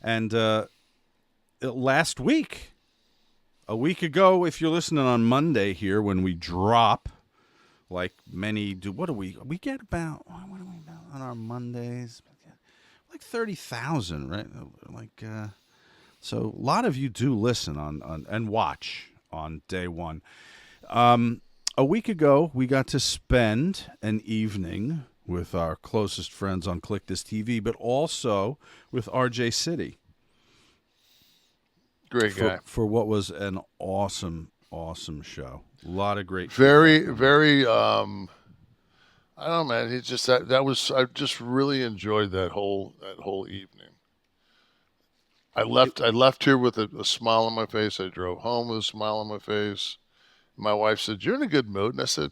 And last week, a week ago, if you're listening on Monday here when we drop, like many do, what do we get about, what do we about on our Mondays? Like 30,000, right? Like, so a lot of you do listen on and watch on day one. A week ago, we got to spend an evening with our closest friends on Kliq This TV, but also with RJ City Great guy. for what was an awesome show. A lot of great feedback Very, on that. very. I don't know, man. He just that was. I just really enjoyed that whole evening. It, I left here with a smile on my face. I drove home with a smile on my face. My wife said, "You're in a good mood," and I said,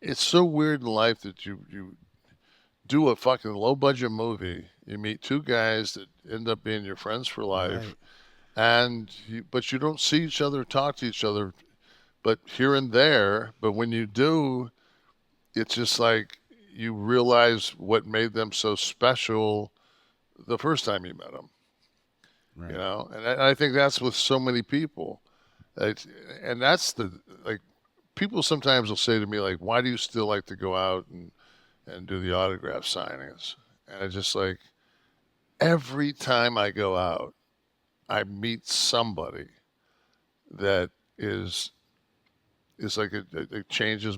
it's so weird in life that you do a fucking low budget movie. You meet two guys that end up being your friends for life, right. but you don't see each other, talk to each other, but here and there. But when you do, it's just like you realize what made them so special the first time you met them. Right. And I think that's with so many people. It's, and that's the like people sometimes will say to me like, "Why do you still like to go out and do the autograph signings?" And I just like every time I go out, I meet somebody that is like it changes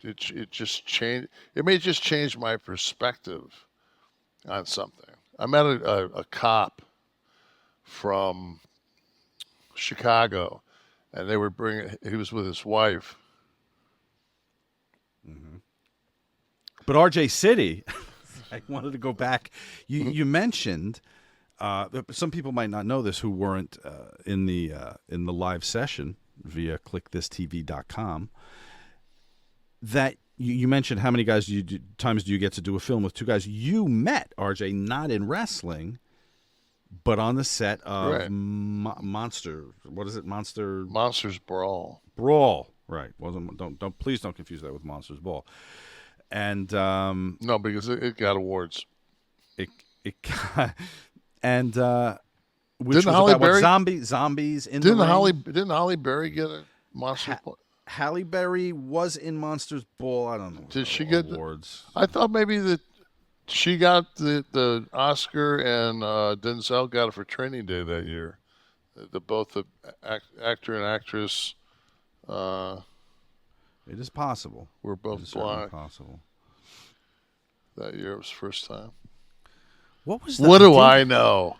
it just change it may just change my perspective on something. I met a cop from Chicago, and they were bringing. He was with his wife. Hmm. But RJ City, I wanted to go back. You mentioned some people might not know this who weren't in the live session via clickthistv.com. That you mentioned how many guys times do you get to do a film with two guys? You met RJ not in wrestling, but on the set of Right. Monster. What is it? Monster Monsters Brawl. Brawl. Right. Wasn't don't please don't confuse that with Monsters Ball. And No, because it got awards. it it got, and which Didn't was Holly about what Berry? zombies in the ring. Didn't Holly Berry get a Monsters Ha- Ball? Halle Berry was in Monsters Ball. I don't know Did she get? awards. I thought maybe that she got the Oscar and Denzel got it for Training Day that year. Both the actor and actress uh, It is possible. were It is both certainly black possible. that year. It was the first time. What was the What do I know?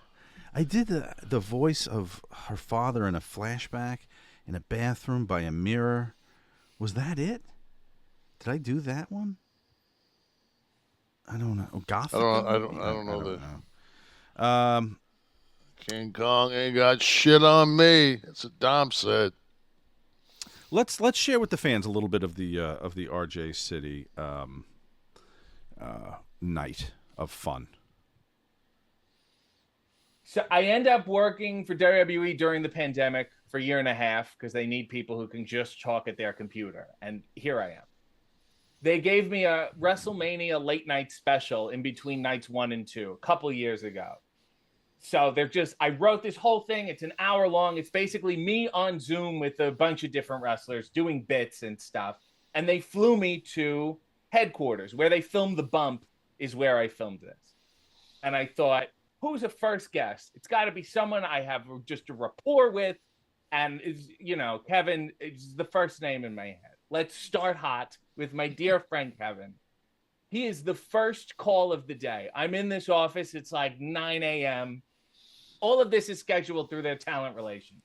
I did the voice of her father in a flashback in a bathroom by a mirror. Was that it? Did I do that one? I don't know. Gothica, maybe. I don't I know don't the know. King Kong ain't got shit on me. That's what Dom said. Let's share with the fans a little bit of the RJ City night of fun. So I end up working for WWE during the pandemic for a year and a half because they need people who can just talk at their computer. And here I am. They gave me a WrestleMania late night special in between nights 1 and 2 a couple years ago. So I wrote this whole thing. It's an hour long. It's basically me on Zoom with a bunch of different wrestlers doing bits and stuff. And they flew me to headquarters where they filmed the bump is where I filmed this. And I thought, who's a first guest? It's got to be someone I have just a rapport with. And Kevin is the first name in my head. Let's start hot with my dear friend Kevin. He is the first call of the day. I'm in this office. It's like 9 a.m. All of this is scheduled through their talent relations.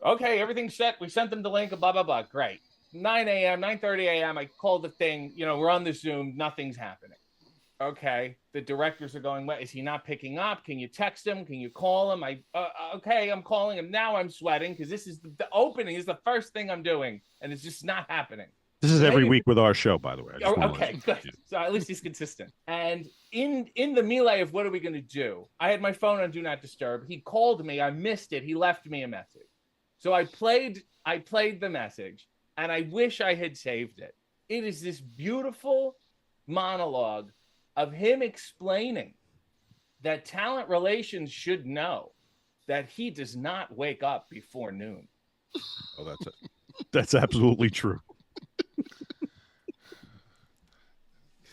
Okay, everything's set. We sent them the link, blah, blah, blah. Great. 9 a.m., 9:30 a.m. I call the thing. We're on the Zoom. Nothing's happening. Okay, the directors are going, what, is he not picking up? Can you text him? Can you call him? Okay, I'm calling him. Now I'm sweating because this is the opening is the first thing I'm doing, and it's just not happening. This is So every maybe week with our show, by the way. I just okay, good. So at least he's consistent. And in the melee of what are we going to do, I had my phone on Do Not Disturb. He called me. I missed it. He left me a message. So I played the message, and I wish I had saved it. It is this beautiful monologue of him explaining that talent relations should know that he does not wake up before noon. Oh, that's it. That's absolutely true.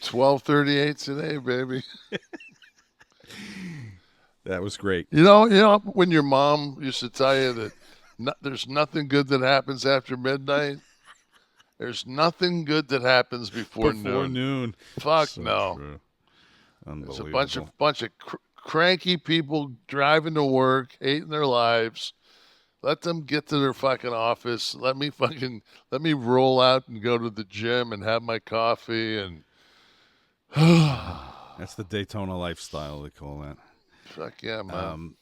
12:38 today, baby. That was great. You know when your mom used to tell you that there's nothing good that happens after midnight. There's nothing good that happens before noon. Fuck So no. true. There's a Unbelievable. bunch of cranky people driving to work, hating their lives. Let them get to their fucking office. Let me roll out and go to the gym and have my coffee and That's the Daytona lifestyle, they call that. fuck yeah, man.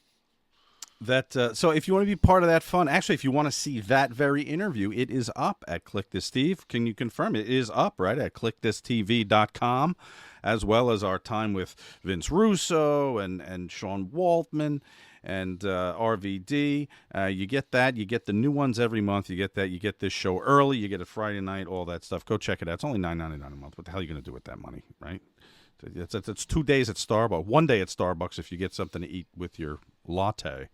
So if you want to be part of that fun, actually, if you want to see that very interview, it is up at Kliq This Steve. Can you confirm it is up, right, at kliqthistv.com, as well as our time with Vince Russo and Sean Waltman and RVD. You get that. You get the new ones every month. You get that. You get this show early. You get it Friday night, all that stuff. Go check it out. It's only $9.99 a month. What the hell are you going to do with that money, right? It's 2 days at Starbucks, 1 day at Starbucks if you get something to eat with your latte.